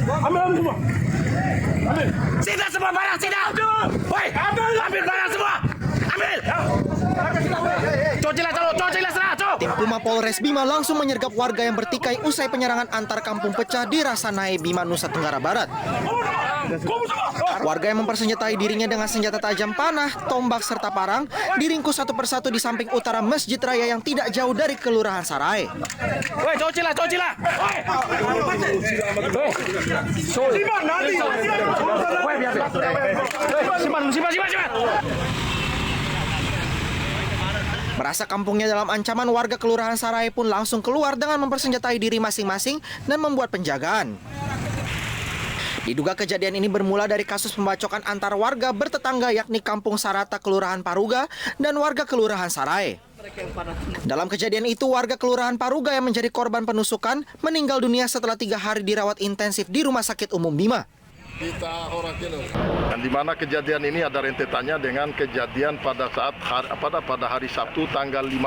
Ambil semua. Ambil. Sita semua barang, sita. Woi, ambil barang semua. Ambil. Cucilah sana, Tim Puma Polres Bima langsung menyergap warga yang bertikai usai penyerangan antar kampung pecah di Rasanahe, Bima, Nusa Tenggara Barat. Warga yang mempersenjatai dirinya dengan senjata tajam panah, tombak, serta parang diringkus satu persatu di samping utara Masjid Raya yang tidak jauh dari Kelurahan Sarahe. Woi, cucilah. Woi. Simpan. Merasa kampungnya dalam ancaman, warga Kelurahan Sarahe pun langsung keluar dengan mempersenjatai diri masing-masing dan membuat penjagaan. Diduga kejadian ini bermula dari kasus pembacokan antar warga bertetangga, yakni Kampung Sarata, Kelurahan Paruga, dan warga Kelurahan Sarahe. Dalam kejadian itu, warga Kelurahan Paruga yang menjadi korban penusukan meninggal dunia setelah 3 hari dirawat intensif di Rumah Sakit Umum Bima. Dan di mana kejadian ini ada rentetannya dengan kejadian pada hari Sabtu tanggal 15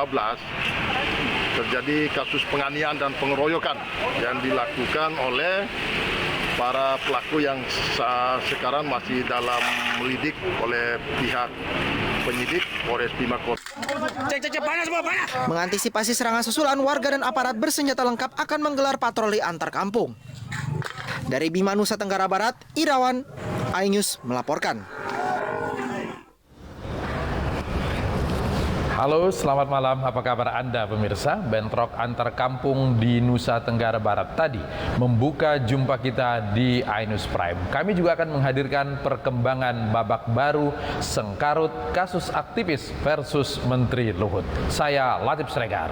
terjadi kasus penganiayaan dan pengeroyokan yang dilakukan oleh para pelaku yang sekarang masih dalam lidik oleh pihak penyidik Polres Bima Kota. Mengantisipasi serangan susulan, warga dan aparat bersenjata lengkap akan menggelar patroli antar kampung. Dari Bima, Nusa Tenggara Barat, Irawan, iNews melaporkan. Halo, selamat malam. Apa kabar Anda pemirsa? Bentrok antar kampung di Nusa Tenggara Barat tadi membuka jumpa kita di iNews Prime. Kami juga akan menghadirkan perkembangan babak baru sengkarut kasus aktivis versus Menteri Luhut. Saya Latif Sregar.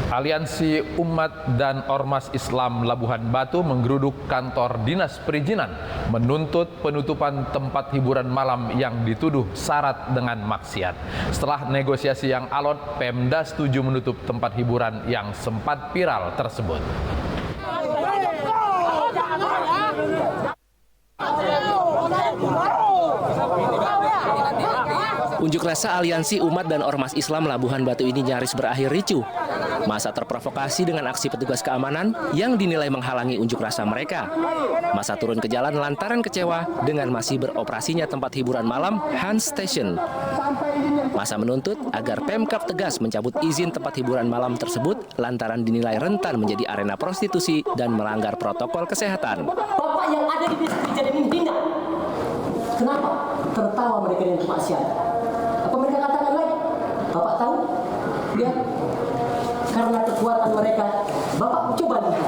Aliansi Umat dan Ormas Islam Labuhan Batu menggeruduk kantor Dinas Perizinan menuntut penutupan tempat hiburan malam yang dituduh syarat dengan maksiat. Setelah negosiasi yang alot, Pemda setuju menutup tempat hiburan yang sempat viral tersebut. Unjuk rasa Aliansi Umat dan Ormas Islam Labuhan Batu ini nyaris berakhir ricuh. Massa terprovokasi dengan aksi petugas keamanan yang dinilai menghalangi unjuk rasa mereka. Massa turun ke jalan lantaran kecewa dengan masih beroperasinya tempat hiburan malam Hans Station. Massa menuntut agar Pemkab tegas mencabut izin tempat hiburan malam tersebut lantaran dinilai rentan menjadi arena prostitusi dan melanggar protokol kesehatan. Bapak yang ada di desa jadi menghina. Kenapa? Tertawa mereka yang kemaksiatan. Apa mereka katakan lagi? Bapak tahu? Ya. Karena kekuatan mereka, Bapak coba lihat.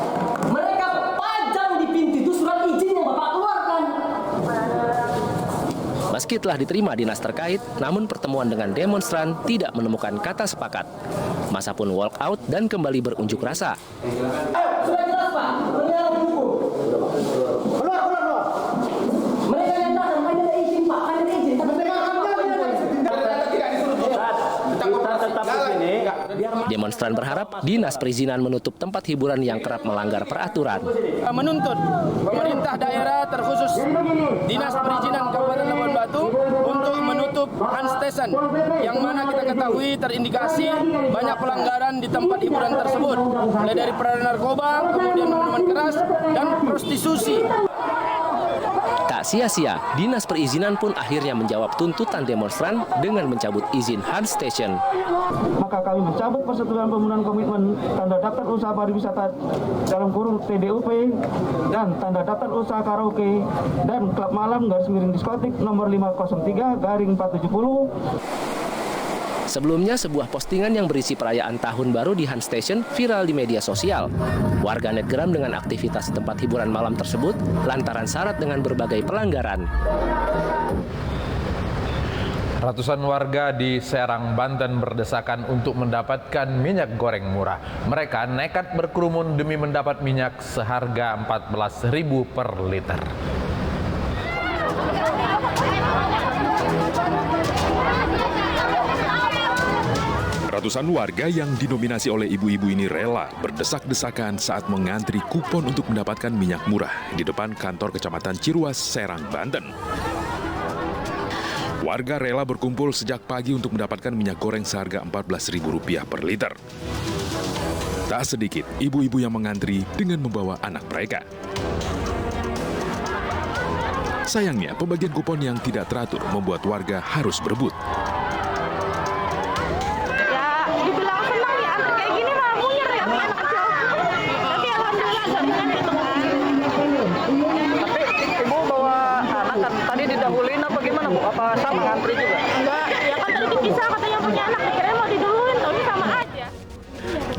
Mereka pajang di pintu itu surat izin yang Bapak keluarkan. Meski telah diterima dinas terkait, namun pertemuan dengan demonstran tidak menemukan kata sepakat. Massa pun walk out dan kembali berunjuk rasa. Sudah jelas Pak, menyalahi hukum. Keluar. Mereka yang datang hanya ada izin Pak, hanya ada izin. Demonstran berharap Dinas Perizinan menutup tempat hiburan yang kerap melanggar peraturan. Menuntut pemerintah daerah terkhusus Dinas Perizinan Kabupaten Labuhan Batu untuk menutup Hans Station yang mana kita ketahui terindikasi banyak pelanggaran di tempat hiburan tersebut, mulai dari peredaran narkoba, kemudian minuman keras dan prostitusi. Tak sia-sia, Dinas Perizinan pun akhirnya menjawab tuntutan demonstran dengan mencabut izin Hans Station. Maka kami mencabut persetujuan pembunuhan komitmen tanda daftar usaha pariwisata dalam kurung TDUP dan tanda daftar usaha karaoke dan klub malam _diskotik nomor 503/470. Sebelumnya, sebuah postingan yang berisi perayaan Tahun Baru di Hans Station viral di media sosial. Warganet geram dengan aktivitas tempat hiburan malam tersebut lantaran syarat dengan berbagai pelanggaran. Ratusan warga di Serang, Banten berdesakan untuk mendapatkan minyak goreng murah. Mereka nekat berkerumun demi mendapat minyak seharga Rp14.000 per liter. Ratusan warga yang didominasi oleh ibu-ibu ini rela berdesak-desakan saat mengantri kupon untuk mendapatkan minyak murah di depan kantor Kecamatan Ciruas, Serang, Banten. Warga rela berkumpul sejak pagi untuk mendapatkan minyak goreng seharga Rp14.000 per liter. Tak sedikit ibu-ibu yang mengantri dengan membawa anak mereka. Sayangnya, pembagian kupon yang tidak teratur membuat warga harus berebut. Ya, dibilang senang ya, kayak gini mah munyer ya, anak kecil. Tapi alhamdulillah agak ringan gitu kan. Tapi ibu bawa anak kan tadi didahuluin apa gimana Bu? Apa sama ngantri juga? Enggak, ya kan tadi dipisah katanya punya anak, dikira mau diduluin, tapi sama aja.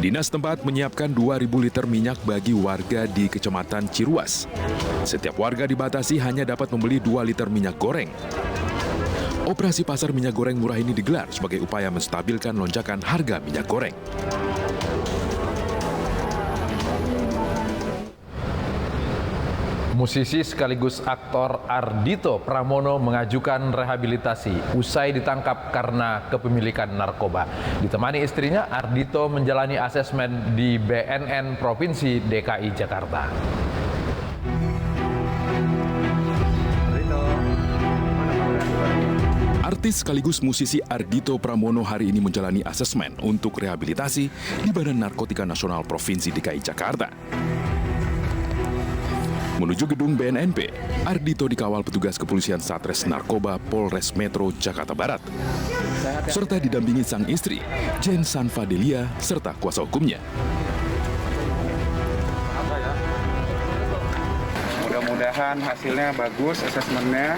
Dinas tempat menyiapkan 2.000 liter minyak bagi warga di Kecamatan Ciruas. Setiap warga dibatasi hanya dapat membeli 2 liter minyak goreng. Operasi pasar minyak goreng murah ini digelar sebagai upaya menstabilkan lonjakan harga minyak goreng. Musisi sekaligus aktor Ardhito Pramono mengajukan rehabilitasi usai ditangkap karena kepemilikan narkoba. Ditemani istrinya, Ardhito menjalani asesmen di BNN Provinsi DKI Jakarta. Artis sekaligus musisi Ardhito Pramono hari ini menjalani asesmen untuk rehabilitasi di Badan Narkotika Nasional Provinsi DKI Jakarta. Menuju gedung BNNP, Ardhito dikawal petugas kepolisian Satres Narkoba Polres Metro Jakarta Barat, serta didampingi sang istri, Jen Sanfa Delia, serta kuasa hukumnya. Mudah-mudahan hasilnya bagus, asesmennya.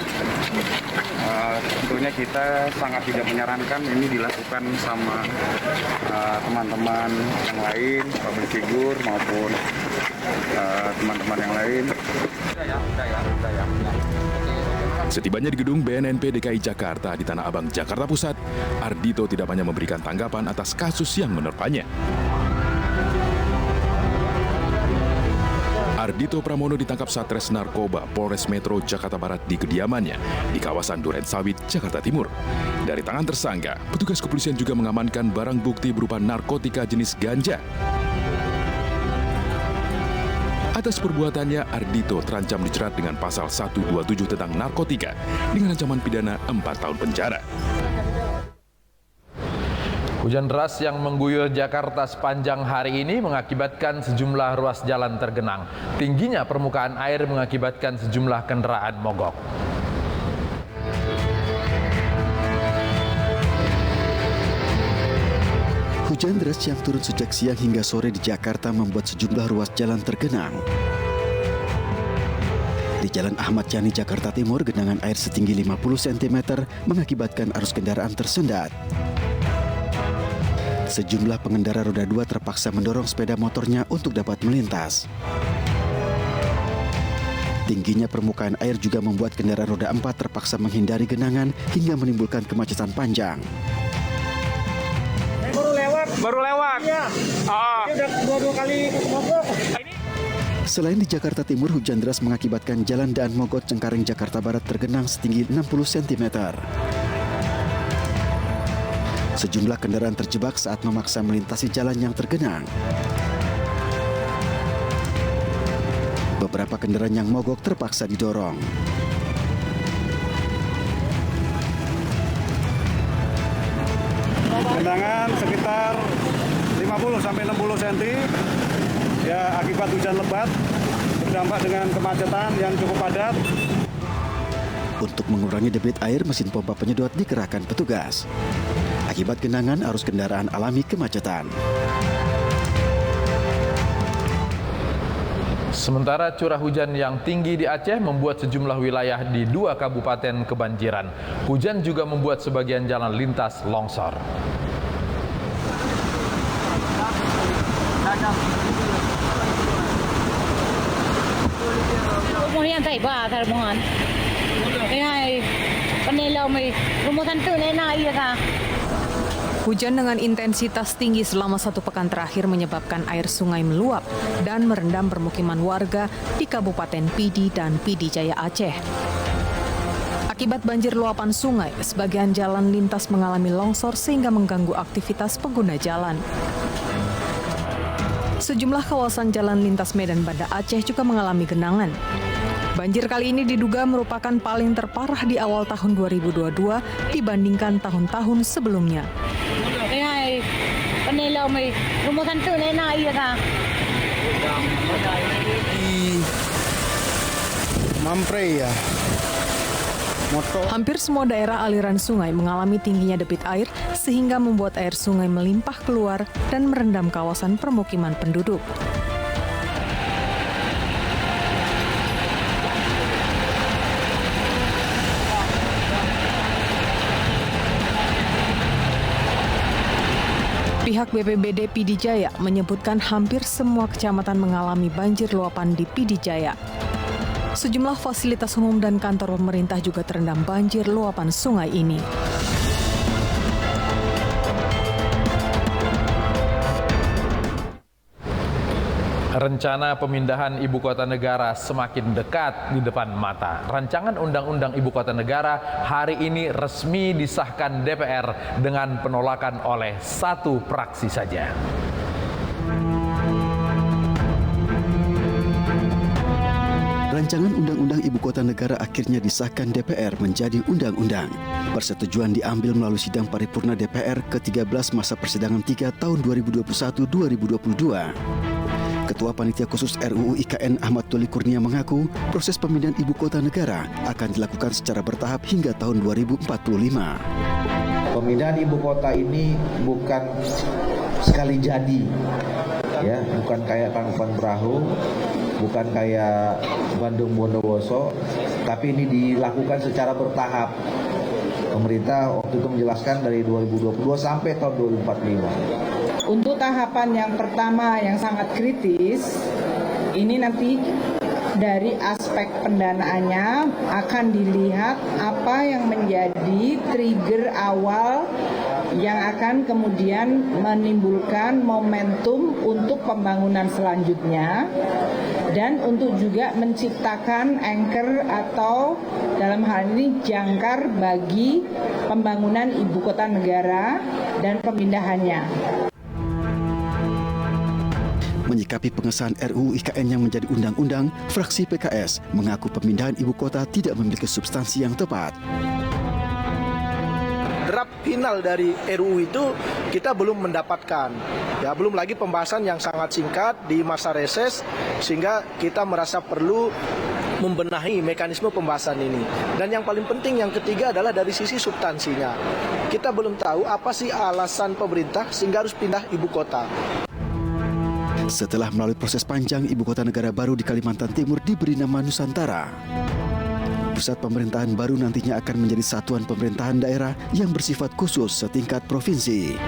Tentunya kita sangat tidak menyarankan ini dilakukan sama teman-teman yang lain, public figure maupun teman-teman yang lain. Setibanya di gedung BNNP DKI Jakarta di Tanah Abang, Jakarta Pusat, Ardhito tidak banyak memberikan tanggapan atas kasus yang menerpanya. Ardhito Pramono ditangkap Satres Narkoba Polres Metro Jakarta Barat di kediamannya di kawasan Duren Sawit, Jakarta Timur. Dari tangan tersangka, petugas kepolisian juga mengamankan barang bukti berupa narkotika jenis ganja. Atas perbuatannya, Ardhito terancam dijerat dengan pasal 127 tentang narkotika dengan ancaman pidana 4 tahun penjara. Hujan deras yang mengguyur Jakarta sepanjang hari ini mengakibatkan sejumlah ruas jalan tergenang. Tingginya permukaan air mengakibatkan sejumlah kendaraan mogok. Hujan deras yang turun sejak siang hingga sore di Jakarta membuat sejumlah ruas jalan tergenang. Di Jalan Ahmad Yani, Jakarta Timur, genangan air setinggi 50 cm mengakibatkan arus kendaraan tersendat. Sejumlah pengendara roda 2 terpaksa mendorong sepeda motornya untuk dapat melintas. Tingginya permukaan air juga membuat kendaraan roda 4 terpaksa menghindari genangan hingga menimbulkan kemacetan panjang. Baru lewat. Iya. Ini udah dua kali mogok. Selain di Jakarta Timur, hujan deras mengakibatkan Jalan Daan Mogot Cengkareng, Jakarta Barat tergenang setinggi 60 cm. Sejumlah kendaraan terjebak saat memaksa melintasi jalan yang tergenang. Beberapa kendaraan yang mogok terpaksa didorong. Genangan sekitar 50-60 cm ya akibat hujan lebat berdampak dengan kemacetan yang cukup padat. Untuk mengurangi debit air, mesin pompa penyedot dikerahkan petugas. Akibat genangan, arus kendaraan alami kemacetan. Sementara curah hujan yang tinggi di Aceh membuat sejumlah wilayah di 2 kabupaten kebanjiran. Hujan juga membuat sebagian jalan lintas longsor. Hujan dengan intensitas tinggi selama 1 pekan terakhir menyebabkan air sungai meluap dan merendam permukiman warga di Kabupaten Pidi dan Pidi Jaya Aceh. Akibat banjir luapan sungai, sebagian jalan lintas mengalami longsor sehingga mengganggu aktivitas pengguna jalan. Sejumlah kawasan jalan lintas Medan Banda Aceh juga mengalami genangan. Banjir kali ini diduga merupakan paling terparah di awal tahun 2022 dibandingkan tahun-tahun sebelumnya. Mampre ya. Hampir semua daerah aliran sungai mengalami tingginya debit air sehingga membuat air sungai melimpah keluar dan merendam kawasan permukiman penduduk. Pihak BPBD Pidi Jaya menyebutkan hampir semua kecamatan mengalami banjir luapan di Pidi Jaya. Sejumlah fasilitas umum dan kantor pemerintah juga terendam banjir luapan sungai ini. Rencana pemindahan ibu kota negara semakin dekat di depan mata. Rancangan Undang-Undang Ibu Kota Negara hari ini resmi disahkan DPR dengan penolakan oleh 1 fraksi saja. Rancangan Undang-Undang Ibu Kota Negara akhirnya disahkan DPR menjadi undang-undang. Persetujuan diambil melalui sidang paripurna DPR ke-13 masa persidangan 3 tahun 2021-2022. Ketua Panitia Khusus RUU IKN Ahmad Doli Kurnia mengaku proses pemindahan Ibu Kota Negara akan dilakukan secara bertahap hingga tahun 2045. Pemindahan Ibu Kota ini bukan sekali jadi, ya, bukan kayak Tangkuban Perahu, bukan kayak Bandung Bondowoso, tapi ini dilakukan secara bertahap. Pemerintah waktu itu menjelaskan dari 2022 sampai tahun 2045. Untuk tahapan yang pertama yang sangat kritis, ini nanti dari aspek pendanaannya akan dilihat apa yang menjadi trigger awal yang akan kemudian menimbulkan momentum untuk pembangunan selanjutnya dan untuk juga menciptakan anchor atau dalam hal ini jangkar bagi pembangunan ibu kota negara dan pemindahannya. Menyikapi pengesahan RUU IKN yang menjadi undang-undang, fraksi PKS mengaku pemindahan ibu kota tidak memiliki substansi yang tepat. Draft final dari RUU itu kita belum mendapatkan. Ya, belum lagi pembahasan yang sangat singkat di masa reses sehingga kita merasa perlu membenahi mekanisme pembahasan ini. Dan yang paling penting yang ketiga adalah dari sisi substansinya. Kita belum tahu apa sih alasan pemerintah sehingga harus pindah ibu kota. Setelah melalui proses panjang, ibu kota negara baru di Kalimantan Timur diberi nama Nusantara. Pusat pemerintahan baru nantinya akan menjadi satuan pemerintahan daerah yang bersifat khusus setingkat provinsi.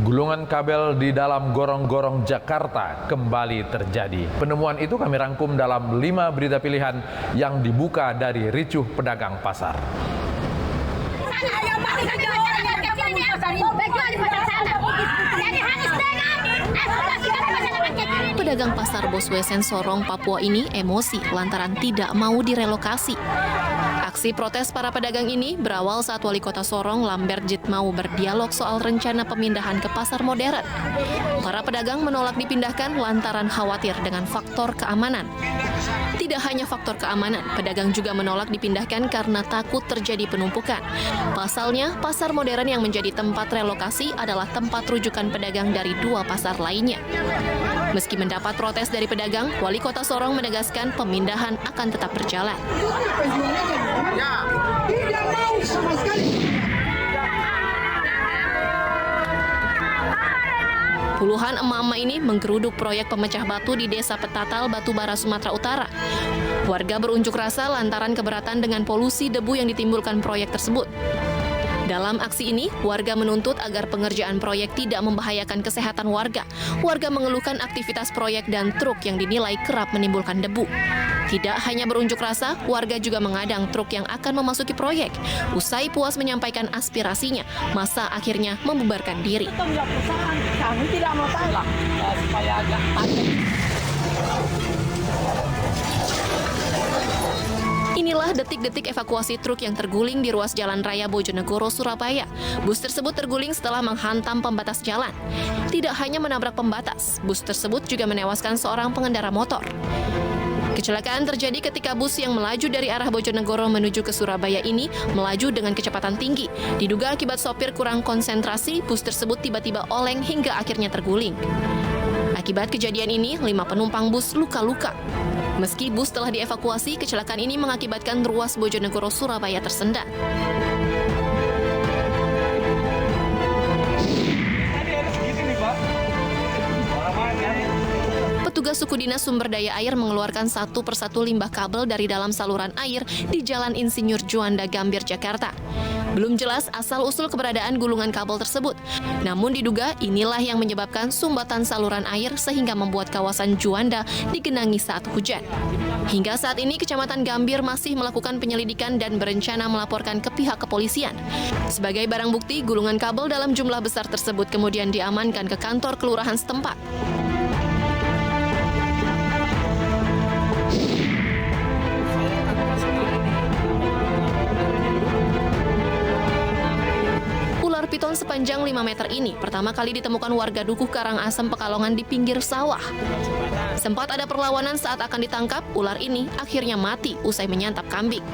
Gulungan kabel di dalam gorong-gorong Jakarta kembali terjadi. Penemuan itu kami rangkum dalam 5 berita pilihan yang dibuka dari ricuh pedagang pasar. Pedagang pasar Boswesen Sorong, Papua ini emosi lantaran tidak mau direlokasi. Aksi protes para pedagang ini berawal saat Wali Kota Sorong, Lambert Jitmau berdialog soal rencana pemindahan ke pasar modern. Para pedagang menolak dipindahkan lantaran khawatir dengan faktor keamanan. Tidak hanya faktor keamanan, pedagang juga menolak dipindahkan karena takut terjadi penumpukan. Pasalnya, pasar modern yang menjadi tempat relokasi adalah tempat rujukan pedagang dari 2 pasar lainnya. Meski mendapat protes dari pedagang, Wali Kota Sorong menegaskan pemindahan akan tetap berjalan. Tidak mau sama sekali. Puluhan emak-emak ini menggeruduk proyek pemecah batu di Desa Petatal, Batubara, Sumatera Utara. Warga berunjuk rasa lantaran keberatan dengan polusi debu yang ditimbulkan proyek tersebut. Dalam aksi ini, warga menuntut agar pengerjaan proyek tidak membahayakan kesehatan warga. Warga mengeluhkan aktivitas proyek dan truk yang dinilai kerap menimbulkan debu. Tidak hanya berunjuk rasa, warga juga mengadang truk yang akan memasuki proyek. Usai puas menyampaikan aspirasinya, massa akhirnya membubarkan diri. Kami tidak mau salah supaya agak pakai. Inilah detik-detik evakuasi truk yang terguling di ruas Jalan Raya Bojonegoro, Surabaya. Bus tersebut terguling setelah menghantam pembatas jalan. Tidak hanya menabrak pembatas, bus tersebut juga menewaskan seorang pengendara motor. Kecelakaan terjadi ketika bus yang melaju dari arah Bojonegoro menuju ke Surabaya ini melaju dengan kecepatan tinggi. Diduga akibat sopir kurang konsentrasi, bus tersebut tiba-tiba oleng hingga akhirnya terguling. Akibat kejadian ini, 5 penumpang bus luka-luka. Meski bus telah dievakuasi, kecelakaan ini mengakibatkan ruas Bojonegoro Surabaya tersendat. Petugas suku dinas sumber daya air mengeluarkan satu persatu limbah kabel dari dalam saluran air di Jalan Insinyur Juanda, Gambir, Jakarta. Belum jelas asal-usul keberadaan gulungan kabel tersebut. Namun diduga inilah yang menyebabkan sumbatan saluran air sehingga membuat kawasan Juanda digenangi saat hujan. Hingga saat ini Kecamatan Gambir masih melakukan penyelidikan dan berencana melaporkan ke pihak kepolisian. Sebagai barang bukti, gulungan kabel dalam jumlah besar tersebut kemudian diamankan ke kantor kelurahan setempat. Ular piton sepanjang 5 meter ini pertama kali ditemukan warga Dukuh Karangasem, Pekalongan di pinggir sawah. Sempat ada perlawanan saat akan ditangkap, ular ini akhirnya mati usai menyantap kambing.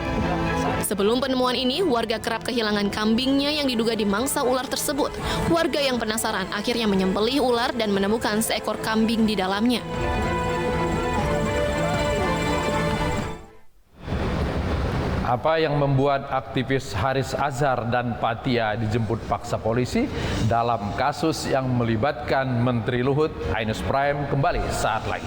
Sebelum penemuan ini, warga kerap kehilangan kambingnya yang diduga dimangsa ular tersebut. Warga yang penasaran akhirnya menyembelih ular dan menemukan seekor kambing di dalamnya. Apa yang membuat aktivis Haris Azhar dan Patia dijemput paksa polisi dalam kasus yang melibatkan Menteri Luhut? Ainus Prime kembali saat lagi.